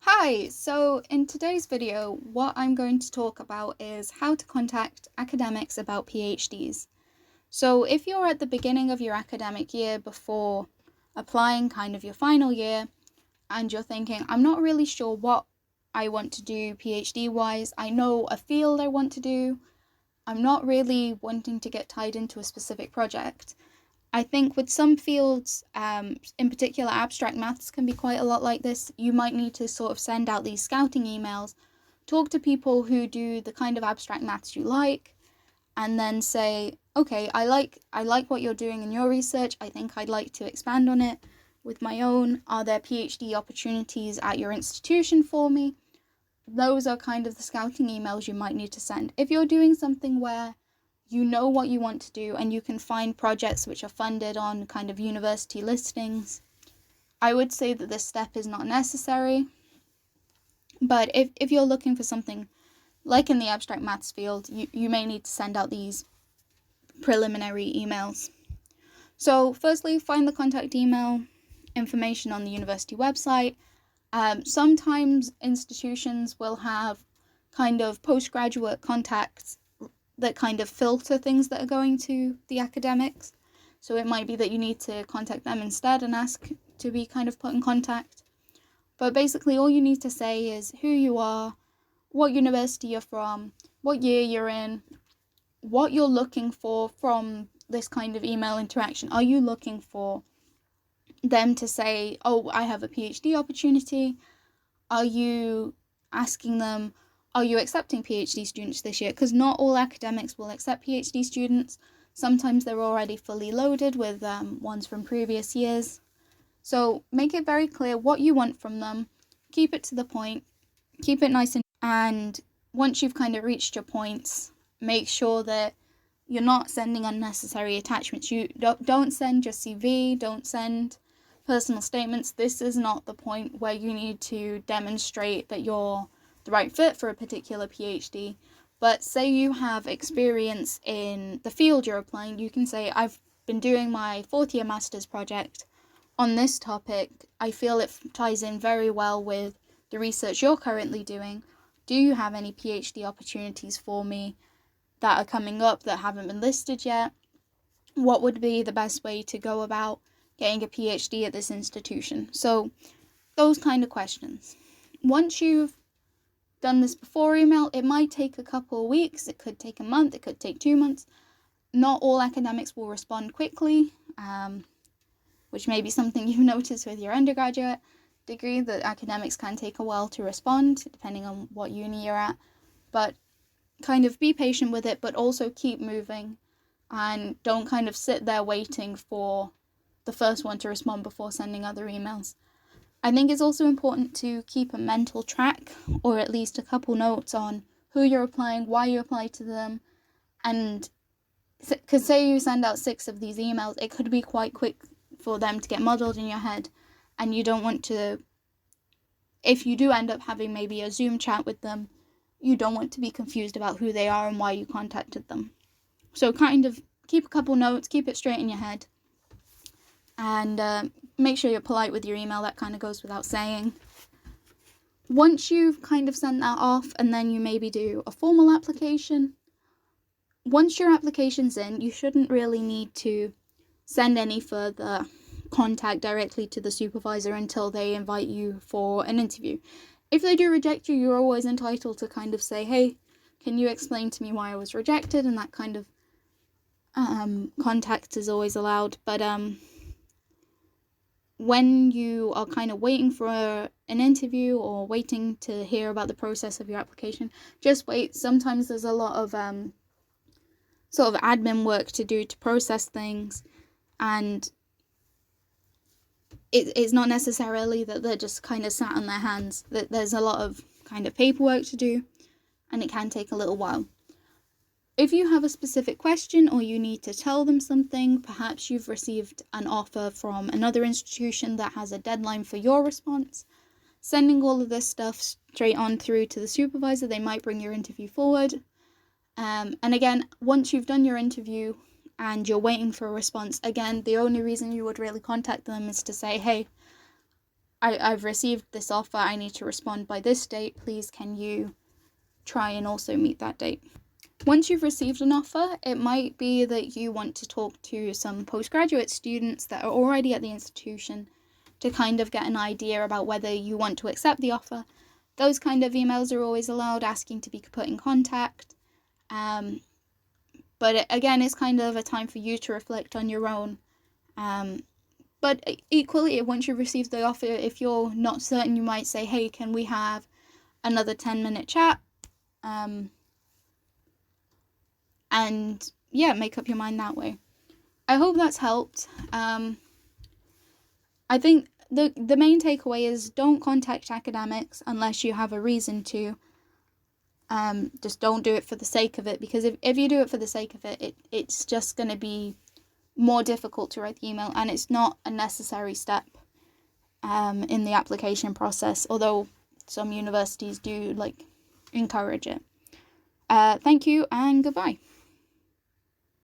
Hi, so in today's video, what I'm going to talk about is how to contact academics about PhDs. So if you're at the beginning of your academic year before applying kind of your final year, and you're thinking, I'm not really sure what I want to do PhD wise, I know a field I want to do, I'm not really wanting to get tied into a specific project. I think with some fields, in particular abstract maths can be quite a lot like this. You might need to sort of send out these scouting emails, talk to people who do the kind of abstract maths you like, and then say, okay, I like what you're doing in your research. I think I'd like to expand on it with my own. Are there PhD opportunities at your institution for me? Those are kind of the scouting emails you might need to send. If you're doing something where you know what you want to do and you can find projects which are funded on kind of university listings, I would say that this step is not necessary. But if you're looking for something like in the abstract maths field, you may need to send out these preliminary emails. So firstly, find the contact email information on the university website. Sometimes institutions will have kind of postgraduate contacts that kind of filter things that are going to the academics. So it might be that you need to contact them instead and ask to be kind of put in contact. But basically, all you need to say is who you are, what university you're from, what year you're in, what you're looking for from this kind of email interaction. Are you looking for them to say, oh, I have a PhD opportunity? Are you asking them, are you accepting PhD students this year? Because not all academics will accept PhD students. Sometimes they're already fully loaded with ones from previous years. So make it very clear what you want from them. Keep it to the point. Keep it nice and once you've kind of reached your points, make sure that you're not sending unnecessary attachments. You don't send your CV, don't send personal statements. This is not the point where you need to demonstrate that you're the right fit for a particular PhD. But say you have experience in the field you're applying, you can say, I've been doing my fourth year master's project on this topic. I feel it ties in very well with the research you're currently doing. Do you have any PhD opportunities for me that are coming up that haven't been listed yet? What would be the best way to go about getting a PhD at this institution? So those kind of questions. Once you've done this before email, it might take a couple of weeks, it could take a month, it could take 2 months. Not all academics will respond quickly, which may be something you've noticed with your undergraduate degree, that academics can take a while to respond, depending on what uni you're at. But kind of be patient with it, but also keep moving and don't kind of sit there waiting for the first one to respond before sending other emails. I think it's also important to keep a mental track, or at least a couple notes on who you're applying, why you apply to them, and because say you send out 6 of these emails, it could be quite quick for them to get muddled in your head, and you don't want to, if you do end up having maybe a Zoom chat with them, you don't want to be confused about who they are and why you contacted them. So kind of keep a couple notes, keep it straight in your head, and make sure you're polite with your email. That kind of goes without saying. Once you've kind of sent that off, and then you maybe do a formal application, once your application's in, you shouldn't really need to send any further contact directly to the supervisor until they invite you for an interview. If they do reject you, you're always entitled to kind of say, hey, can you explain to me why I was rejected? And that kind of contact is always allowed. But when you are kind of waiting for an interview or waiting to hear about the process of your application, just wait. Sometimes there's a lot of sort of admin work to do to process things, and it's not necessarily that they're just kind of sat on their hands. That there's a lot of kind of paperwork to do, and it can take a little while. If you have a specific question or you need to tell them something, perhaps you've received an offer from another institution that has a deadline for your response, sending all of this stuff straight on through to the supervisor, they might bring your interview forward. And again, once you've done your interview and you're waiting for a response, again, the only reason you would really contact them is to say, hey, I've received this offer, I need to respond by this date, please can you try and also meet that date. Once you've received an offer, it might be that you want to talk to some postgraduate students that are already at the institution to kind of get an idea about whether you want to accept the offer. Those kind of emails are always allowed, asking to be put in contact. But again, it's kind of a time for you to reflect on your own. But equally, once you receive the offer, if you're not certain, you might say, hey, can we have another 10-minute chat? And yeah, make up your mind that way. I hope that's helped. I think the main takeaway is don't contact academics unless you have a reason to. Just don't do it for the sake of it, because if you do it for the sake of it, it's just going to be more difficult to write the email, and it's not a necessary step in the application process, although some universities do encourage it. Thank you and goodbye.